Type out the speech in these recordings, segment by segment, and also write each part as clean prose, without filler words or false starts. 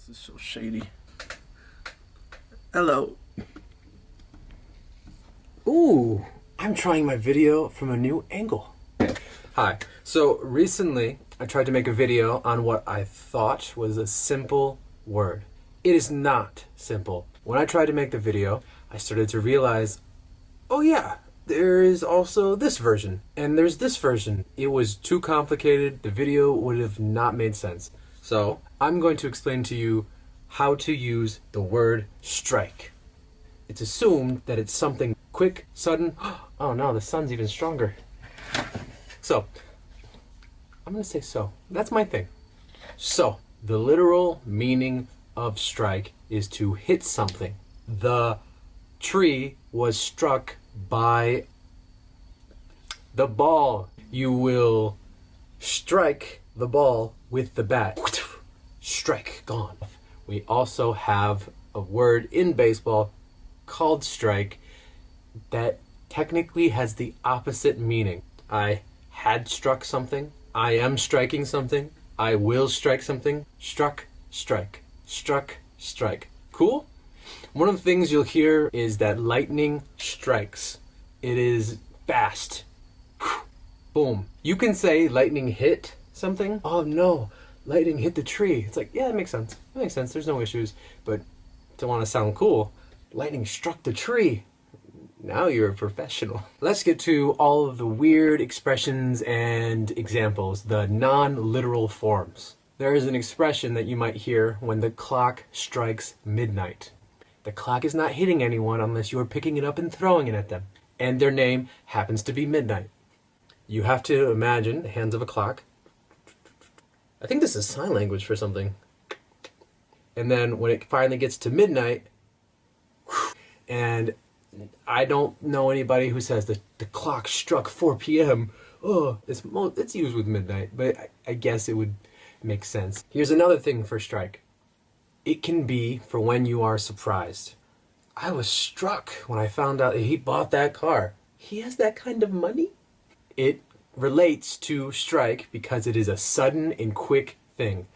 This is so shady. Hello. Ooh, I'm trying my video from a new angle. Hi. So recently, I tried to make a video on what I thought was a simple word. It is not simple. When I tried to make the video, I started to realize, oh yeah, there is also this version, and there's this version. It was too complicated. The video would have not made sense. So I'm going to explain to you how to use the word strike. It's assumed that it's something quick, sudden. Oh no, the sun's even stronger. So, I'm gonna say so. That's my thing. So, the literal meaning of strike is to hit something. The tree was struck by the ball. You will strike the ball with the bat. Strike, gone. We also have a word in baseball called strike that technically has the opposite meaning. I had struck something. I am striking something. I will strike something. Struck, strike. Struck, strike. Cool? One of the things you'll hear is that lightning strikes. It is fast. Boom. You can say lightning hit something. Oh no, lightning hit the tree. It's like, yeah, it makes sense. It makes sense. There's no issues. But to want to sound cool, lightning struck the tree. Now you're a professional. Let's get to all of the weird expressions and examples, the non-literal forms. There is an expression that you might hear when the clock strikes midnight. The clock is not hitting anyone unless you are picking it up and throwing it at them. And their name happens to be midnight. You have to imagine the hands of a clock. I think this is sign language for something. And then when it finally gets to midnight, and I don't know anybody who says that the clock struck 4 p.m. Oh, it's used with midnight, but I guess it would make sense. Here's another thing for strike. It can be for when you are surprised. I was struck when I found out that he bought that car. He has that kind of money? It relates to strike because it is a sudden and quick thing.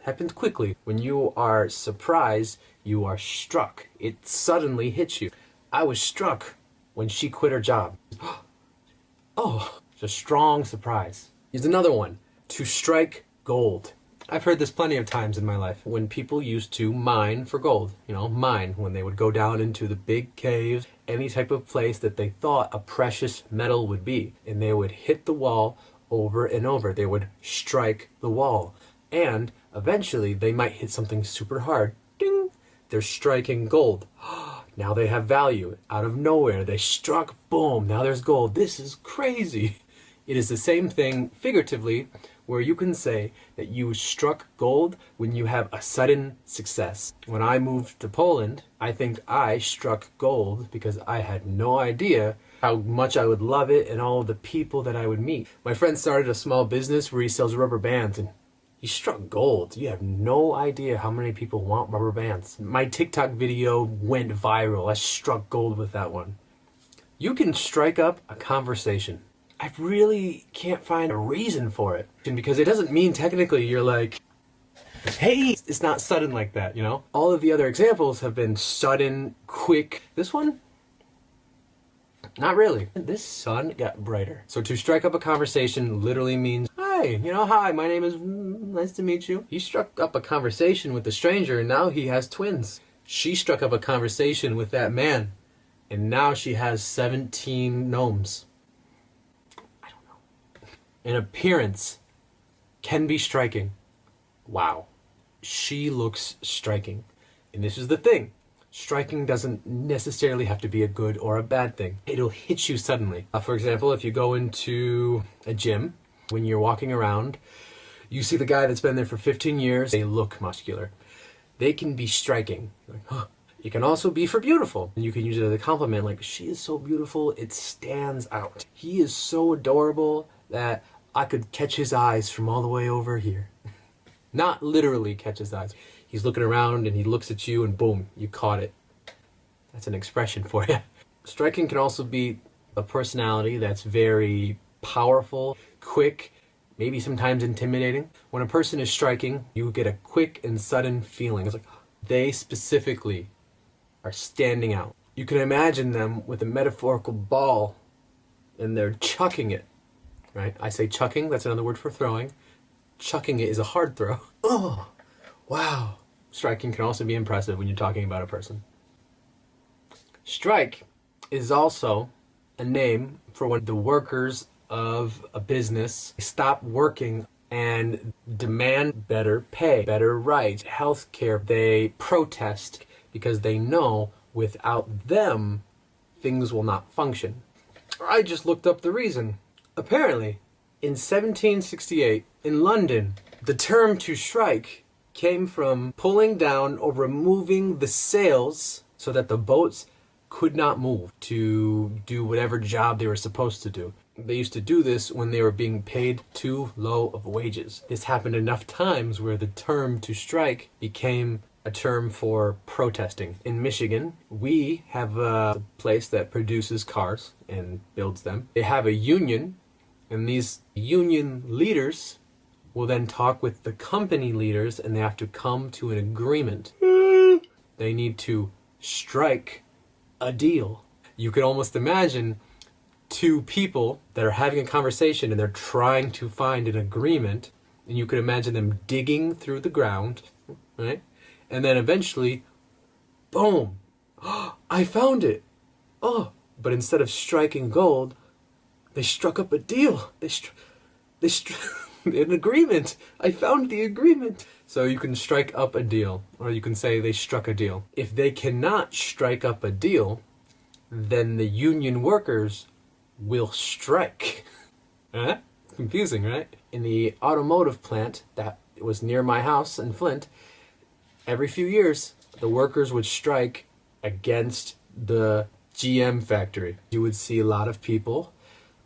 Happens quickly. When you are surprised, you are struck. It suddenly hits you. I was struck when she quit her job. Oh, it's a strong surprise. Here's another one. To strike gold. I've heard this plenty of times in my life when people used to mine for gold. You know, mine, when they would go down into the big caves, any type of place that they thought a precious metal would be. And they would hit the wall over and over. They would strike the wall. And eventually they might hit something super hard. Ding! They're striking gold. Now they have value. Out of nowhere, they struck, boom, now there's gold. This is crazy. It is the same thing figuratively, where you can say that you struck gold when you have a sudden success. When I moved to Poland, I think I struck gold because I had no idea how much I would love it and all of the people that I would meet. My friend started a small business where he sells rubber bands, and he struck gold. You have no idea how many people want rubber bands. My TikTok video went viral. I struck gold with that one. You can strike up a conversation. I really can't find a reason for it. Because it doesn't mean technically you're like, hey, it's not sudden like that, you know? All of the other examples have been sudden, quick. This one? Not really. This sun got brighter. So to strike up a conversation literally means, hi, hi, my name is, nice to meet you. He struck up a conversation with a stranger and now he has twins. She struck up a conversation with that man and now she has 17 gnomes. I don't know. An appearance can be striking. Wow. She looks striking. And this is the thing. Striking doesn't necessarily have to be a good or a bad thing. It'll hit you suddenly. For example, if you go into a gym, when you're walking around, you see the guy that's been there for 15 years, they look muscular. They can be striking. Like, huh. It can also be for beautiful. You can use it as a compliment, like, she is so beautiful, it stands out. He is so adorable that I could catch his eyes from all the way over here. Not literally catch his eyes. He's looking around and he looks at you and boom, you caught it. That's an expression for you. Striking can also be a personality that's very powerful, quick, maybe sometimes intimidating. When a person is striking, you get a quick and sudden feeling. It's like they specifically are standing out. You can imagine them with a metaphorical ball and they're chucking it, right? I say chucking, that's another word for throwing. Chucking it is a hard throw. Oh, wow. Striking can also be impressive when you're talking about a person. Strike is also a name for when the workers of a business stop working and demand better pay, better rights, health care. They protest because they know without them, things will not function. I just looked up the reason. Apparently, in 1768, in London, the term to strike came from pulling down or removing the sails so that the boats could not move to do whatever job they were supposed to do. They used to do this when they were being paid too low of wages. This happened enough times where the term to strike became a term for protesting. In Michigan, we have a place that produces cars and builds them. They have a union, and these union leaders will then talk with the company leaders, and they have to come to an agreement. They need to strike a deal. You could almost imagine two people that are having a conversation and they're trying to find an agreement, and you could imagine them digging through the ground, right? And then eventually, boom, I found it. Oh, but instead of striking gold, they struck up a deal. They struck an agreement. I found the agreement. So you can strike up a deal, or you can say they struck a deal. If they cannot strike up a deal, then the union workers will strike. Huh? Confusing, right? In the automotive plant that was near my house in Flint, every few years, the workers would strike against the GM factory. You would see a lot of people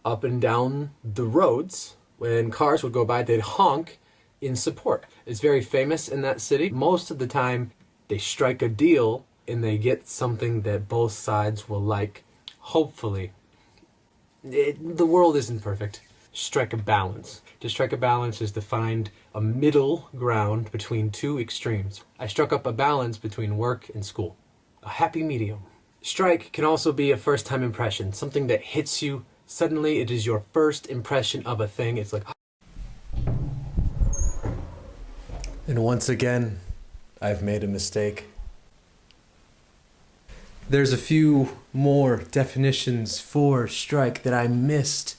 up and down the roads. When cars would go by, they'd honk in support. It's very famous in that city. Most of the time, they strike a deal and they get something that both sides will like. Hopefully. The world isn't perfect. Strike a balance. To strike a balance is to find a middle ground between two extremes. I struck up a balance between work and school. A happy medium. Strike can also be a first-time impression. Something that hits you suddenly. It is your first impression of a thing. It's like... And once again, I've made a mistake. There's a few more definitions for strike that I missed.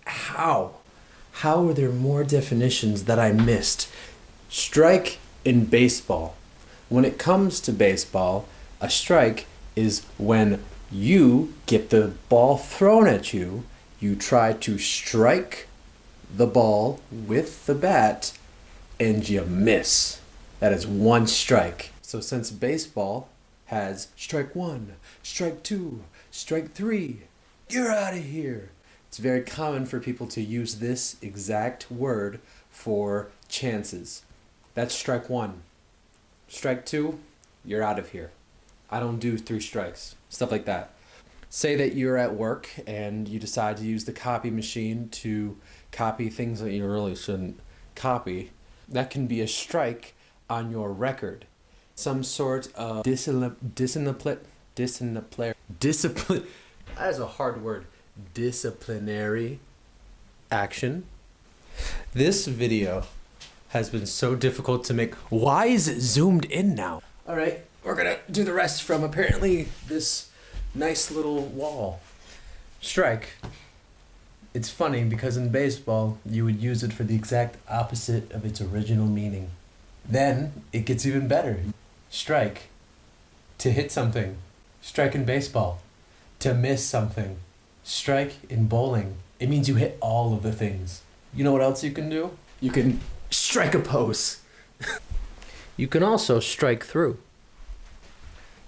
How? How are there more definitions that I missed? Strike in baseball. When it comes to baseball, a strike is when you get the ball thrown at you, you try to strike the ball with the bat, and you miss. That is one strike. So since baseball has strike one, strike two, strike three, you're out of here. It's very common for people to use this exact word for chances. That's strike one. Strike two, you're out of here. I don't do 3 strikes. Stuff like that. Say that you're at work and you decide to use the copy machine to copy things that you really shouldn't copy. That can be a strike on your record. Some sort of discipline. That is a hard word. Disciplinary action. This video has been so difficult to make. Why is it zoomed in now? All right, we're gonna do the rest from apparently this nice little wall. Strike. It's funny because in baseball, you would use it for the exact opposite of its original meaning. Then it gets even better. Strike. To hit something. Strike in baseball. To miss something. Strike in bowling. It means you hit all of the things. You know what else you can do? You can strike a pose. You can also strike through.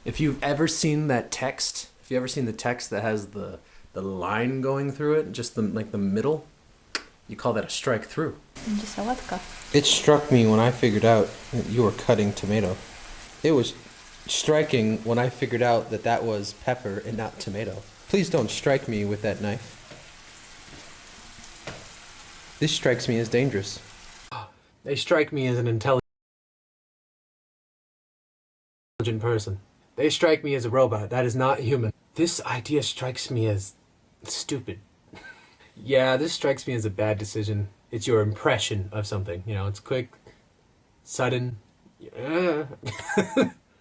If you've ever seen that text, if you ever seen the text that has the line going through it, just the middle, you call that a strike through. It struck me when I figured out that you were cutting tomato. It was striking when I figured out that that was pepper and not tomato. Please don't strike me with that knife. This strikes me as dangerous. They strike me as an intelligent person. They strike me as a robot. That is not human. This idea strikes me as stupid. Yeah, this strikes me as a bad decision. It's your impression of something. You know, it's quick, sudden. Yeah.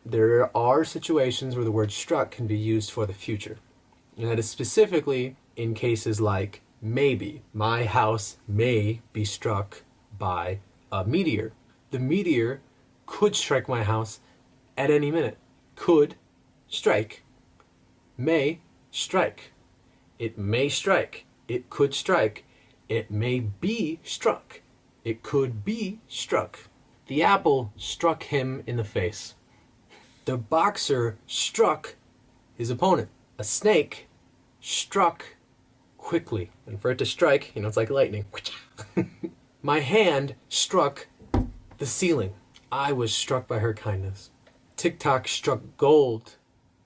There are situations where the word struck can be used for the future. And that is specifically in cases like maybe. My house may be struck by a meteor. The meteor could strike my house at any minute. Could strike. May strike. It may strike. It could strike. It may be struck. It could be struck. The apple struck him in the face. The boxer struck his opponent. A snake struck quickly. And for it to strike, you know, it's like lightning. My hand struck the ceiling. I was struck by her kindness. TikTok struck gold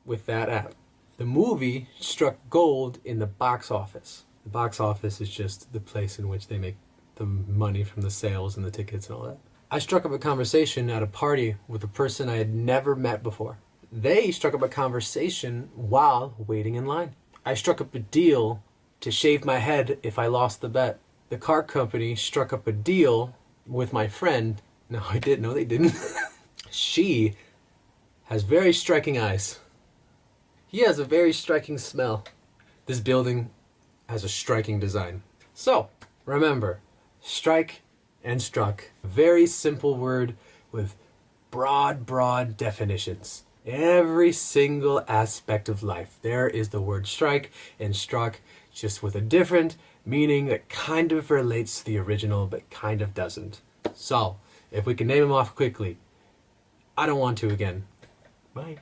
with that app. The movie struck gold in the box office. The box office is just the place in which they make the money from the sales and the tickets and all that. I struck up a conversation at a party with a person I had never met before. They struck up a conversation while waiting in line. I struck up a deal to shave my head if I lost the bet. The car company struck up a deal with my friend. No, I didn't. No, they didn't. She has very striking eyes. He has a very striking smell. This building has a striking design. So, remember, strike and struck. Very simple word with broad definitions. Every single aspect of life, there is the word strike and struck, just with a different meaning that kind of relates to the original but kind of doesn't. So, if we can name them off quickly, I don't want to again. Bye.